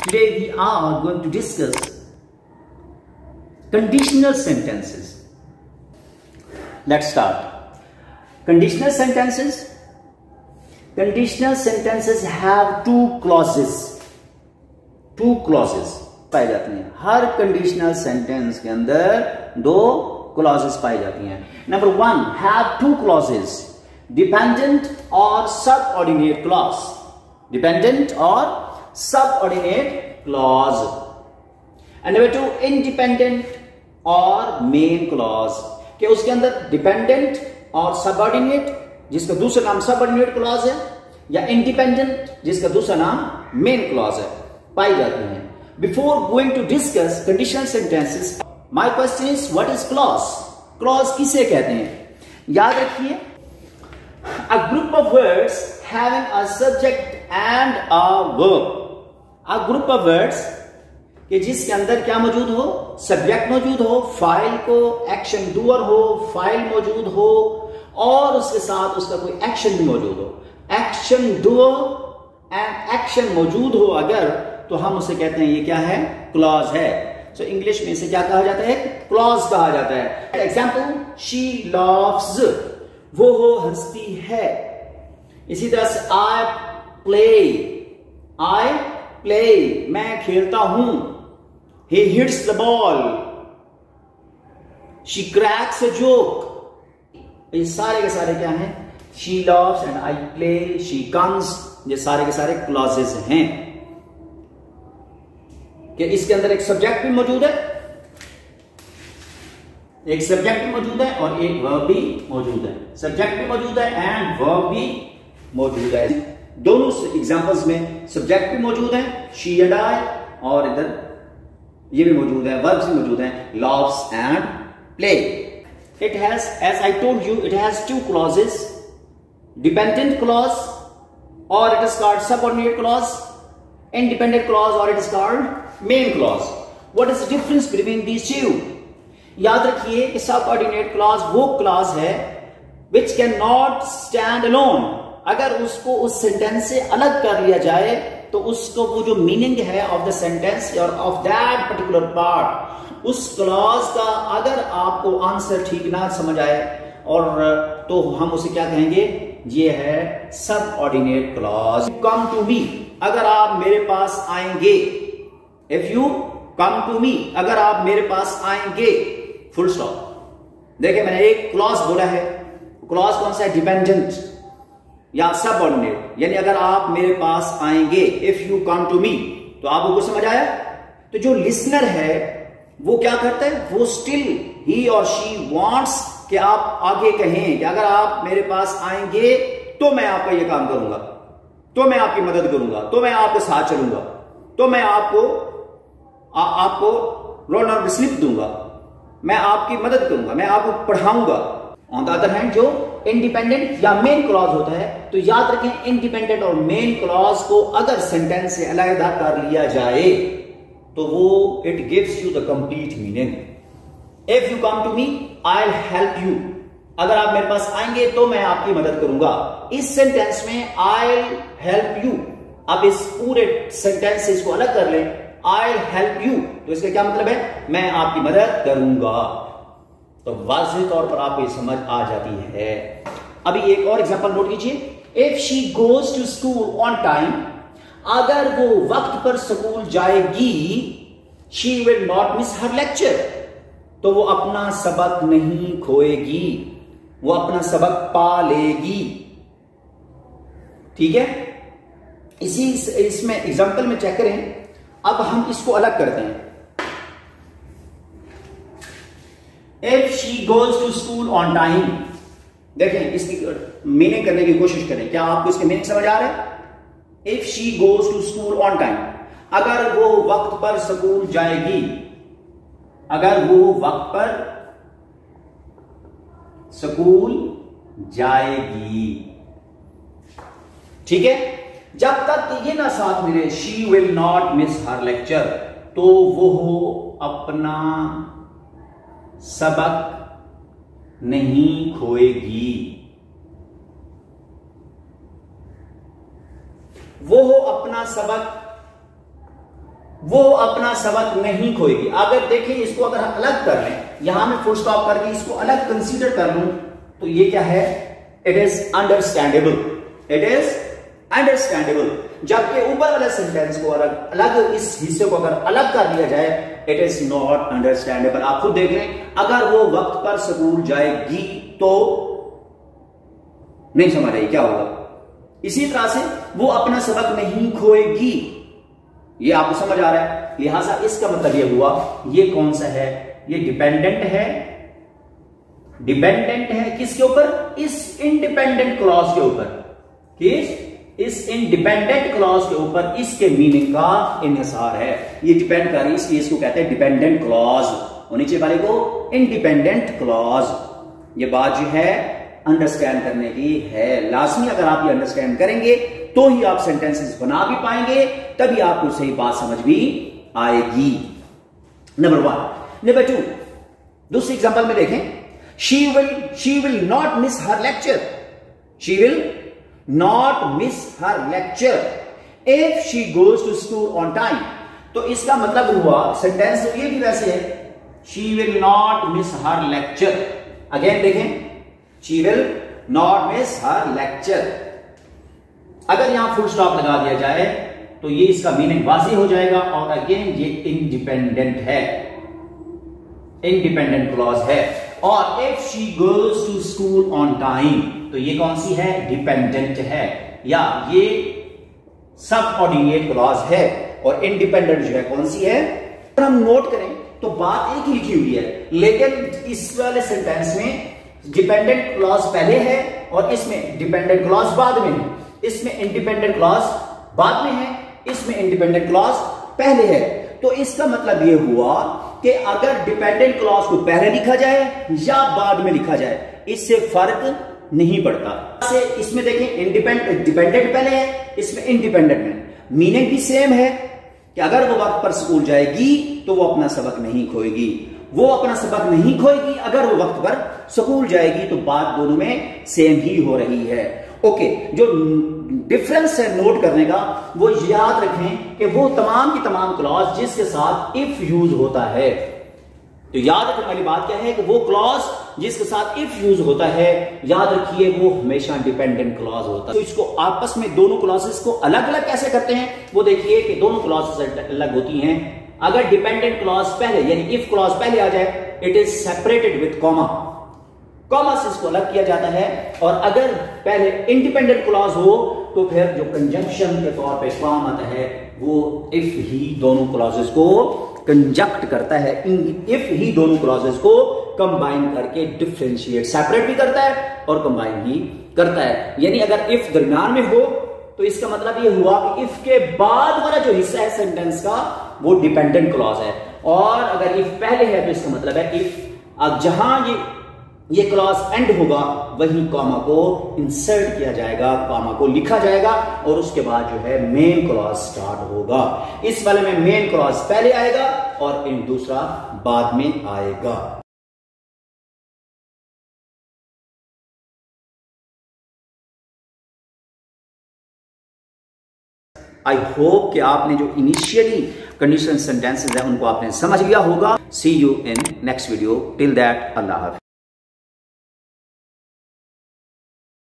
Today we are going to discuss conditional sentences. Let's start. Conditional sentences. Conditional sentences have two clauses. Two clauses पाई जाती हैं. हर conditional sentence के अंदर दो clauses पाई जाती हैं. Number one, have two clauses. Dependent or subordinate clause. Dependent or subordinate clause. And number two, independent और main clause. कि उसके अंदर dependent और subordinate, जिसका दूसरा नाम subordinate clause है, या independent, जिसका दूसरा नाम main clause है, पाई जाती हैं. Before going to discuss conditional sentences, my question is, what is clause? Clause किसे कहते हैं? याद रखिए, a group of words having a subject and a verb. A group of words कि जिसके अंदर क्या मौजूद हो? सब्जेक्ट मौजूद हो, फाइल को एक्शन डूअर हो, फाइल मौजूद हो और उसके साथ उसका कोई एक्शन भी मौजूद हो. एक्शन डूअर एंड एक्शन मौजूद हो अगर, तो हम उसे कहते हैं ये क्या है? क्लॉज है. सो इंग्लिश में इसे क्या कहा जाता है? क्लॉज कहा जाता है. एग्जाम्पल, शी लव्स, वो हंसती है. इसी तरह से आई प्ले, मैं खेलता हूं. He hits the ball, she cracks a joke. ये सारे के सारे क्या हैं? She loves and I play, she comes, ये सारे के सारे क्लॉजेस हैं. कि इसके अंदर एक सब्जेक्ट भी मौजूद है, एक सब्जेक्ट भी मौजूद है और एक वर्ब भी मौजूद है. सब्जेक्ट भी मौजूद है एंड वर्ब भी मौजूद है. दोनों एग्जांपल्स में सब्जेक्ट भी मौजूद है, शी एंड आई, और इधर ये भी मौजूद है, वर्ब्स भी मौजूद हैं, loves and play. It has, as I told you, it has two clauses. Dependent clause और it is called subordinate clause. Independent clause or it is called main clause. What is the difference between these two? याद रखिए कि subordinate clause वो clause है which cannot stand alone. अगर उसको उस sentence से अलग कर लिया जाए तो उसको वो जो मीनिंग है ऑफ द सेंटेंस और ऑफ दैट पर्टिकुलर पार्ट, उस क्लॉज का अगर आपको आंसर ठीक ना समझ आए और तो हम उसे क्या कहेंगे? ये है subordinate clause. Come to me, अगर आप मेरे पास आएंगे. If you come to me, अगर आप मेरे पास आएंगे, फुल स्टॉप. देखिए मैंने एक क्लॉज बोला है. क्लॉज कौन सा है? डिपेंडेंट या सबऑर्डिनेट. यानी अगर आप मेरे पास आएंगे, if you come to me, तो आपको कुछ समझ आया? तो जो लिसनर है वो क्या करता है? वो स्टिल ही और शी वांट्स कि आप आगे कहें कि अगर आप मेरे पास आएंगे तो मैं आपका ये काम करूंगा, तो मैं आपकी मदद करूंगा, तो मैं आपके साथ चलूंगा, तो मैं आपको रोल नंबर स्लिप दूंगा, मैं आपकी मदद करूंगा, मैं आपको पढ़ाऊंगा. ऑन द अदर हैंड जो इंडिपेंडेंट या मेन क्लॉज होता है, तो याद रखें इंडिपेंडेंट और मेन क्लॉज को अगर सेंटेंस से अलग कर लिया जाए तो वो it gives you the complete meaning. If you come to me, I will help you. अगर आप मेरे पास आएंगे तो मैं आपकी मदद करूंगा. इस सेंटेंस में आई विल हेल्प यू, आप इस पूरे सेंटेंस से इसको अलग कर लें, आई विल हेल्प यू, तो इसका क्या मतलब है? मैं आपकी मदद करूंगा. तो वाज़ेह तौर पर आपको ये समझ आ जाती है. अभी एक और एग्जांपल नोट कीजिए. If she goes to school on time, अगर वो वक्त पर स्कूल जाएगी, she will not miss her lecture, तो वो अपना सबक नहीं खोएगी, वो अपना सबक पा लेगी. ठीक है? इसमें एग्जांपल में चेक करें. अब हम इसको अलग करते हैं. If she goes to school on time, देखें इसकी मीनिंग करने की कोशिश करें. क्या आपको इसके मीनिंग समझ आ रहा है? If she goes to school on time, अगर वो वक्त पर स्कूल जाएगी, अगर वो वक्त पर स्कूल जाएगी. ठीक है? जब तक ये ना साथ मिले, she will not miss her lecture, तो वो अपना सबक नहीं खोएगी. वो अपना सबक वो अपना सबक नहीं खोएगी। अगर देखें इसको अगर अलग कर लें, यहां में फुल स्टॉप करके इसको अलग कंसीडर कर लूं तो ये क्या है, it is understandable, it is understandable. जबकि ऊपर वाले सेंटेंस को अगर अलग, इस हिस्से को अगर अलग कर दिया जाए, इट इज नॉट अंडरस्टैंडेबल। आप खुद देख लें, अगर वो वक्त पर स्कूल जाएगी तो नहीं समझ आई क्या होगा। इसी तरह से वो अपना सबक नहीं खोएगी, ये आपको समझ आ रहा है। लिहाजा इसका मतलब ये हुआ, ये कौन सा है, ये डिपेंडेंट है, डिपेंडेंट है किसके ऊपर, इस इंडिपेंडेंट क्लॉज के ऊपर, इस इंडिपेंडेंट क्लॉज के ऊपर इसके मीनिंग का इन्हिसार है। ये डिपेंड कर रही है, इसलिए इसको कहते हैं डिपेंडेंट क्लॉज, और नीचे वाले को इंडिपेंडेंट क्लॉज। ये बात जो है अंडरस्टैंड करने की है, लाजमी। अगर आप ये अंडरस्टैंड करेंगे तो ही आप सेंटेंसेस बना भी पाएंगे, तभी आपको सही बात समझ भी आएगी। नंबर 1। नंबर 2, दूसरी एग्जांपल में देखें, she will not miss her lecture, she will not miss her lecture if she goes to school on time. तो इसका मतलब हुआ, सेंटेंस तो ये भी वैसे है, she will not miss her lecture. Again देखें, she will not miss her lecture. अगर यहां फुल स्टॉप लगा दिया जाए तो ये इसका मीनिंग वाज़ेह हो जाएगा, और अगेन ये इंडिपेंडेंट है, इंडिपेंडेंट क्लॉज है। और if she goes to school on time, तो ये कौन सी है, डिपेंडेंट है, या ये सबऑर्डिनेट क्लॉज है। और इंडिपेंडेंट जो है कौन सी है, अगर हम नोट करें तो बात एक ही लिखी हुई है, लेकिन इस वाले सेंटेंस में डिपेंडेंट क्लॉज पहले है और इसमें डिपेंडेंट क्लॉज बाद में है, इसमें इंडिपेंडेंट क्लॉज बाद में है, इसमें इंडिपेंडेंट क्लॉज पहले है। तो इसका मतलब यह हुआ कि अगर डिपेंडेंट क्लॉज को पहले लिखा जाए या बाद में लिखा जाए, इससे फर्क नहीं पड़ता। इसमें देखें, डिपेंडेंट पहले है, इसमें इंडिपेंडेंट है, मीनिंग भी सेम है कि अगर वो वक्त पर स्कूल जाएगी तो वो अपना सबक नहीं खोएगी, वो अपना सबक नहीं खोएगी। अगर वो वक्त पर स्कूल जाएगी तो बात दोनों में सेम ही हो रही है। ओके, जो डिफरेंस है नोट करने का, वो याद रखें कि वो तमाम की तमाम क्लॉज जिसके साथ इफ यूज होता है, तो याद रखने वाली बात क्या है कि वो क्लॉज जिसके साथ इफ यूज होता है, याद रखिए वो हमेशा डिपेंडेंट क्लॉज होता है। तो इसको आपस में दोनों क्लॉजेस को अलग अलग कैसे करते हैं, वो देखिए कि दोनों क्लॉजेस अलग होती हैं। अगर डिपेंडेंट क्लॉज पहले यानी इफ क्लॉज पहले आ जाए, it is separated with comma, comma से इसको अलग किया जाता है। और अगर पहले इंडिपेंडेंट क्लॉज हो तो फिर जो कंजंक्शन के तौर पे काम आता है वो इफ ही दोनों क्लॉजेस को कंजक्ट करता है, इफ ही दोनों क्लॉजेस को कंबाइन करके डिफरेंशिएट, सेपरेट भी करता है और कंबाइन भी करता है। यानी अगर इफ दरमियान में हो तो इसका मतलब ये हुआ कि इफ के बाद वाला जो हिस्सा है सेंटेंस का वो डिपेंडेंट क्लॉज है, और अगर इफ पहले है तो इसका मतलब है इफ। अब जहां ये क्लॉज एंड होगा वहीं कॉमा को इंसर्ट किया जाएगा, कॉमा को लिखा जाएगा, और उसके बाद जो है मेन क्लॉज स्टार्ट होगा। इस वाले में मेन क्लॉज पहले आएगा और इन दूसरा बाद में आएगा। आई होप कि आपने जो इनिशियली कंडीशनल सेंटेंसेस है उनको आपने समझ लिया होगा। See you in next video, till that अल्लाह हाफ़िज़।